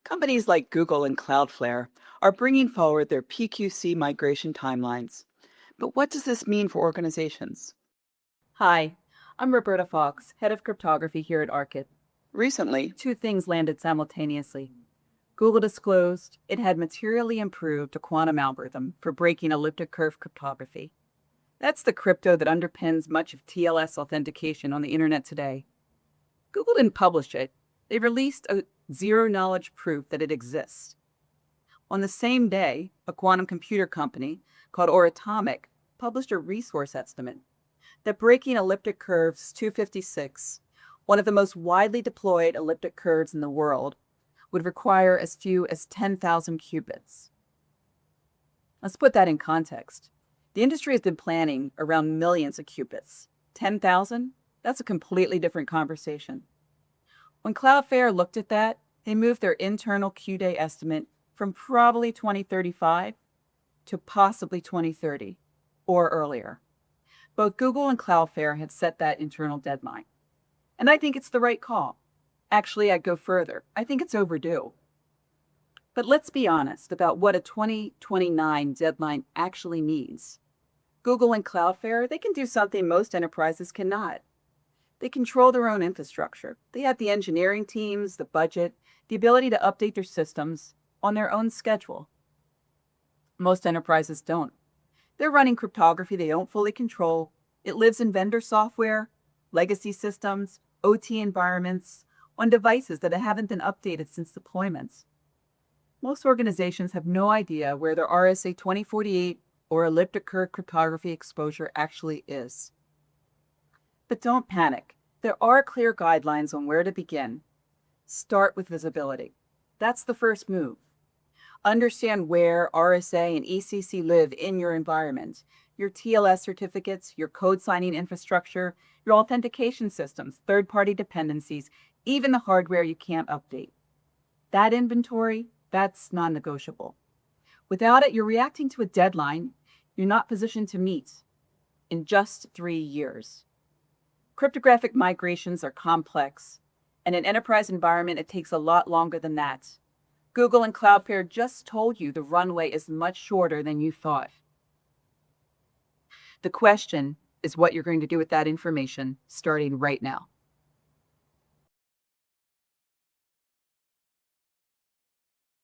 Companies like Google and Cloudflare are bringing forward their PQC migration timelines. But what does this mean for organizations? Hi, I'm Roberta Fox, head of cryptography here at Arcit. Recently, Two things landed simultaneously. Google disclosed it had materially improved a quantum algorithm for breaking elliptic curve cryptography. That's the crypto that underpins much of TLS authentication on the internet today. Google didn't publish it. They released a zero knowledge proof that it exists. On the same day, a quantum computer company called Oratomic published a resource estimate that breaking elliptic curves 256, one of the most widely deployed elliptic curves in the world, would require as few as 10,000 qubits. Let's put that in context. The industry has been planning around millions of qubits. 10,000? That's a completely different conversation. When Cloudflare looked at that, they moved their internal Q-day estimate from probably 2035 to possibly 2030 or earlier. Both Google and Cloudflare had set that internal deadline. And I think it's the right call. Actually, I'd go further. I think it's overdue. But let's be honest about what a 2029 deadline actually means. Google and Cloudflare, they can do something most enterprises cannot. They control their own infrastructure. They have the engineering teams, the budget, the ability to update their systems on their own schedule. Most enterprises don't. They're running cryptography they don't fully control. It lives in vendor software, legacy systems, OT environments, on devices that haven't been updated since deployments. Most organizations have no idea where their RSA 2048 or elliptic curve cryptography exposure actually is. But don't panic. There are clear guidelines on where to begin. Start with visibility. That's the first move. Understand where RSA and ECC live in your environment, your TLS certificates, your code signing infrastructure, your authentication systems, third-party dependencies, even the hardware you can't update. That inventory, that's non-negotiable. Without it, you're reacting to a deadline you're not positioned to meet in just 3 years. Cryptographic migrations are complex, and in an enterprise environment, it takes a lot longer than that. Google and Cloudflare just told you the runway is much shorter than you thought. The question is what you're going to do with that information starting right now.